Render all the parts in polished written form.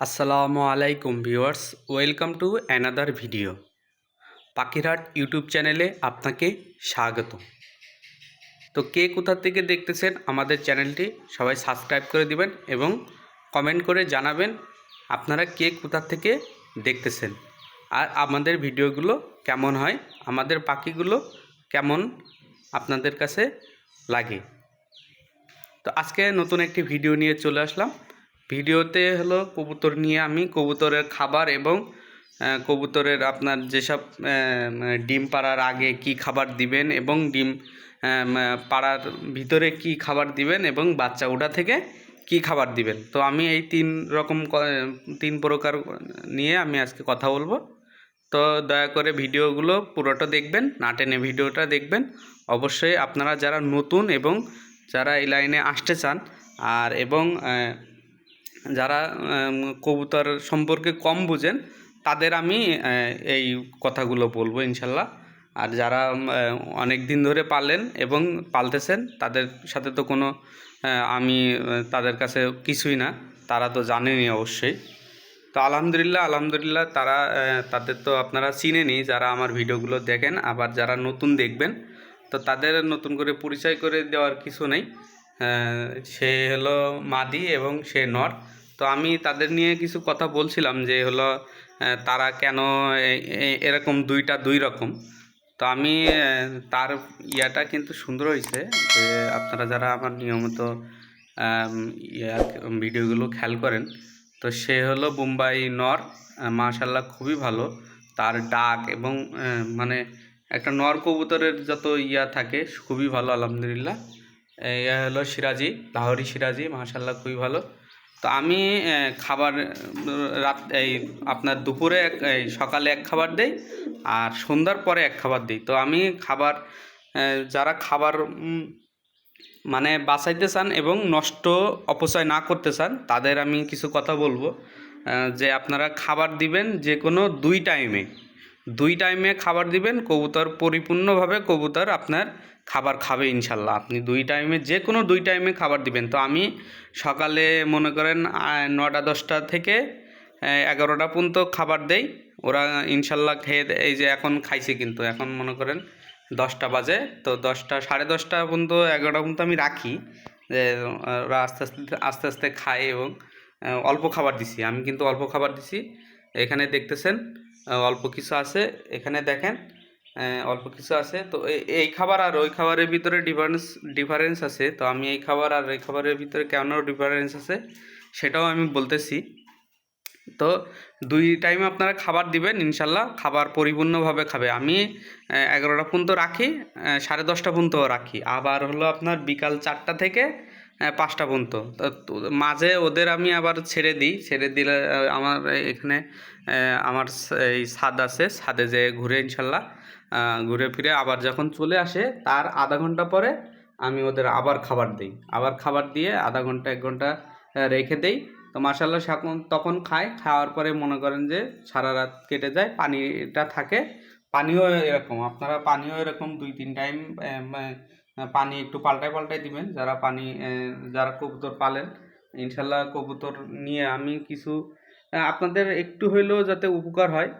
আসসালামু আলাইকুম viewers, welcome to another video. পাখিরহাট YouTube চ্যানেলে আপনাকে স্বাগত। তো কে কোথা থেকে দেখতেছেন আমাদের চ্যানেলটি সবাই সাবস্ক্রাইব করে দিবেন এবং কমেন্ট করে জানাবেন আপনারা কে কোথা থেকে দেখতেছেন আর আমাদের ভিডিওগুলো কেমন হয়, আমাদের পাখিগুলো কেমন আপনাদের কাছে লাগে। তো আজকে নতুন একটি ভিডিও নিয়ে চলে আসলাম। ভিডিওতে হলো কবুতর নিয়ে, আমি কবুতরের খাবার এবং কবুতরের আপনার যেসব ডিম পাড়ার আগে কি খাবার দিবেন এবং ডিম পাড়ার ভিতরে কি খাবার দিবেন এবং বাচ্চা ওঠা থেকে কি খাবার দিবেন। তো আমি এই তিন প্রকার নিয়ে আমি আজকে কথা বলবো। তো দয়া করে ভিডিওগুলো পুরোটা দেখবেন, না টেনে ভিডিওটা দেখবেন। অবশ্যই আপনারা যারা নতুন এবং যারা এই লাইনে আসতে চান আর এবং যারা কবুতর সম্পর্কে কম বুঝেন তাদের আমি এই কথাগুলো বলবো ইনশাল্লাহ। আর যারা অনেক দিন ধরে পালেন এবং পালতেছেন তাদের সাথে তো কোনো আমি তাদের কাছে কিছুই না, তারা তো জানেনই অবশ্যই। তো আলহামদুলিল্লাহ তারা তাদের তো আপনারা চিনেনই যারা আমার ভিডিওগুলো দেখেন। আবার যারা নতুন দেখবেন তো তাদের নতুন করে পরিচয় করে দেওয়ার কিছু নেই। সে হলো মাদি এবং সে নর। তো আমি তাদের নিয়ে কিছু কথা বলছিলাম যে হলো তারা কেন এরকম দুইটা দুই রকম। তো আমি তার ইয়াটা কিন্তু সুন্দর হয়েছে যে আপনারা যারা আমার নিয়মিত ভিডিওগুলো খেয়াল করেন। তো সে হলো বোম্বাই নর, মাশাল্লাহ খুবই ভালো। তার ডাক এবং মানে একটা নর কবুতরের যত ইয়া থাকে খুবই ভালো আলহামদুলিল্লাহ। ইয়া হলো সিরাজি, লাহোরি সিরাজি, মাশাল্লাহ খুবই ভালো। তো আমি খাবার রাত এই আপনার দুপুরে এই সকালে এক খাবার দেই আর সন্ধ্যার পরে এক খাবার দিই। তো আমি খাবার যারা খাবার মানে বাঁচাইতে চান এবং নষ্ট অপচয় না করতে চান তাদের আমি কিছু কথা বলবো। যে আপনারা খাবার দিবেন যে কোনো দুই টাইমে খাবার দিবেন। কবুতর পরিপূর্ণভাবে কবুতর আপনার খাবার খাবে ইনশাল্লাহ। আপনি দুই টাইমে খাবার দিবেন। তো আমি সকালে মনে করেন 9টা 10টা থেকে 11টা পর্যন্ত খাবার দেই। ওরা ইনশাল্লাহ খেয়ে এই যে এখন খাইছে, কিন্তু এখন মনে করেন 10টা বাজে। তো 10টা 10:30 পর্যন্ত 11টা পর্যন্ত আমি রাখি যে ওরা আস্তে আস্তে আস্তে আস্তে খায় এবং অল্প খাবার দিছি। আমি কিন্তু অল্প খাবার দিছি, এখানে দেখতেছেন অল্প কিছু আছে, এখানে দেখেন অল্প কিছু আছে। তো এই খাবার আর ওই খাবারের ভিতরে ডিফারেন্স আছে। তো আমি এই খাবার আর এই খাবারের ভিতরে কেন ডিফারেন্স আছে সেটাও আমি বলতেছি। তো দুই টাইমে আপনারা খাবার দিবেন ইনশাল্লাহ, খাবার পরিপূর্ণভাবে খাবে। আমি 11টা পর্যন্ত রাখি, 10:30 পর্যন্ত রাখি। আবার হলো আপনার বিকাল 4টা থেকে 5টা পর্যন্ত। তো মাঝে ওদের আমি আবার ছেড়ে দিলে আমার এখানে আমার এই ছাদ আছে, ছাদে যে ঘুরে ইনশাল্লাহ ঘুরে ফিরে আবার যখন চলে আসে তার আধা ঘন্টা পরে আমি ওদের আবার খাবার দিই। আবার খাবার দিয়ে আধা ঘন্টা 1 ঘন্টা রেখে দেই। তো মাশাআল্লাহ তখন খাওয়ার পরে মনে করেন যে সারা রাত কেটে যায়, পানিটা থাকে। পানিও এরকম আপনারা পানিও এরকম 2-3 টাইম পানি একটু পাল্টায় দিবেন। যারা কবুতর পালেন ইনশাল্লাহ কবুতর নিয়ে আমি কিছু আপনাদের একটু হইলেও যাতে উপকার হয়।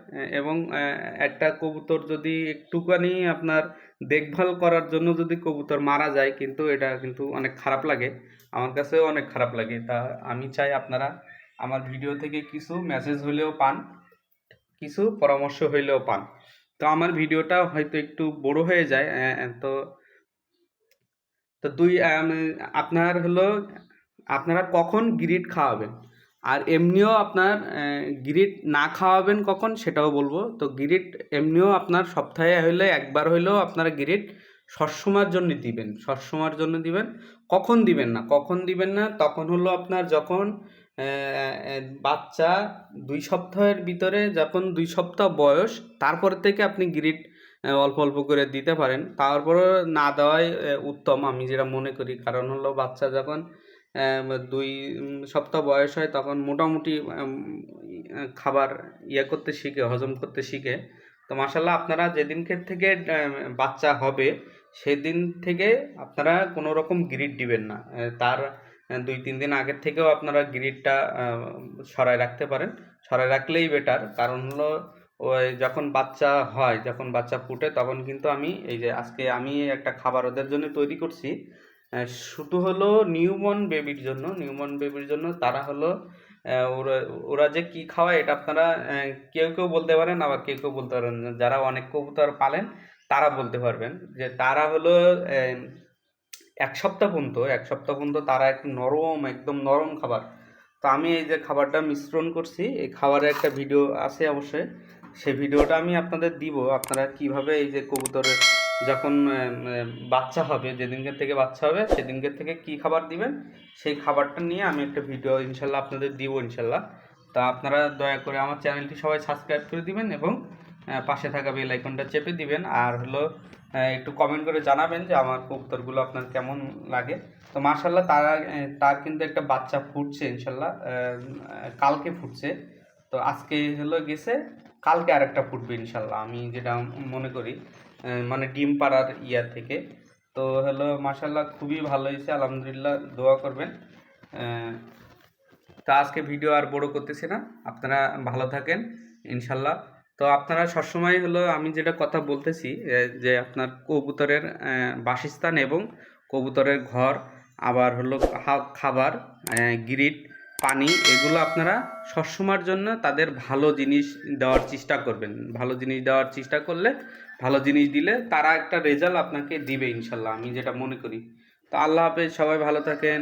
এবং একটা কবুতর যদি একটুখানি আপনার দেখভাল করার জন্য যদি কবুতর মারা যায়, কিন্তু এটা কিন্তু অনেক খারাপ লাগে, আমার কাছেও অনেক খারাপ লাগে। তা আমি চাই আপনারা আমার ভিডিও থেকে কিছু মেসেজ হইলেও পান, কিছু পরামর্শ হইলেও পান। তো আমার ভিডিওটা হয়তো একটু বড় হয়ে যায়। তো তো আপনার হলো আপনারা কখন গ্রিড খাওয়াবেন আর এমনিও আপনার গ্রিড না খাওয়াবেন কখন সেটাও বলবো। তো গ্রিড এমনিও আপনার সপ্তাহে হইলে একবার হইলেও আপনারা গ্রিড সবসময়ের জন্য দিবেন। কখন দিবেন না তখন হলো আপনার যখন বাচ্চা 2 সপ্তাহের ভিতরে, যখন 2 সপ্তাহ বয়স তারপর থেকে আপনি গ্রিড অল্প অল্প করে দিতে পারেন। তারপরও না দেওয়াই উত্তম আমি যেটা মনে করি। কারণ হলো বাচ্চা যখন 2 সপ্তাহ বয়স হয় তখন মোটামুটি খাবার হজম করতে শিখে। তো মাশাল্লাহ আপনারা যেদিনকে থেকে বাচ্চা হবে সেদিন থেকে আপনারা কোনো রকম গ্রিড দিবেন না। তার 2-3 দিন আগের থেকেও আপনারা গ্রিডটা সরায় রাখতে পারেন। সরায় রাখলেই বেটার, কারণ হলো ওই যখন বাচ্চা হয়, যখন বাচ্চা ফুটে, তখন কিন্তু আমি এই যে আজকে আমি একটা খাবার ওদের জন্য তৈরি করছি, শুধু হলো নিউবর্ন বেবির জন্য। তারা হলো ওরা ওরা যে কি খাওয়ায় এটা আপনারা কেউ কেউ বলতে পারেন, আবার কেউ কেউ বলতে পারেন না। যারা অনেক কবুতর পালেন তারা বলতে পারবেন যে তারা হলো এক সপ্তাহ পর্যন্ত তারা একটু একদম নরম খাবার। তো আমি এই যে খাবারটা মিশ্রণ করছি, এই খাবারের একটা ভিডিও আছে অবশ্যই, সেই ভিডিওটা আমি আপনাদের দিব। আপনারা কিভাবে এই যে কবুতরের যখন বাচ্চা হবে, যেদিনকে থেকে বাচ্চা হবে সেদিনকে থেকে কি খাবার দিবেন, সেই খাবারটা নিয়ে আমি একটা ভিডিও ইনশাল্লাহ আপনাদের দিব ইনশাল্লাহ। তা আপনারা দয়া করে আমার চ্যানেলটি সবাই সাবস্ক্রাইব করে দিবেন এবং পাশে থাকা বেল আইকনটা চেপে দিবেন। আর হলো একটু কমেন্ট করে জানাবেন যে আমার কবুতরগুলো আপনার কেমন লাগে। তো মাশাল্লাহ তার কিন্তু একটা বাচ্চা ফুটছে ইনশাল্লাহ, কালকে ফুটছে। তো আজকে হলো গেছে, কালকে আরেকটা ফুটবে ইনশাল্লাহ, আমি যেটা মনে করি, মানে ডিম পাড়ার থেকে। তো হলো মাশাল্লাহ খুবই ভালো হয়েছে, আলহামদুলিল্লাহ, দোয়া করবেন। তা আজকে ভিডিও আর বড় করতেছি না, আপনারা ভালো থাকেন ইনশাল্লাহ। তো আপনারা সবসময় হলো আমি যেটা কথা বলতেছি, যে আপনার কবুতরের বাসস্থান এবং কবুতরের ঘর, আবার হলো খাবার, গ্রিড, পানি, এগুলো আপনারা সবসময়ের জন্য তাদের ভালো জিনিস দেওয়ার চেষ্টা করবেন। ভালো জিনিস দেওয়ার চেষ্টা করলে, ভালো জিনিস দিলে তারা একটা রেজাল্ট আপনাকে দিবে ইনশাল্লাহ, আমি যেটা মনে করি। তো আল্লাহ হাফেজ, সবাই ভালো থাকেন।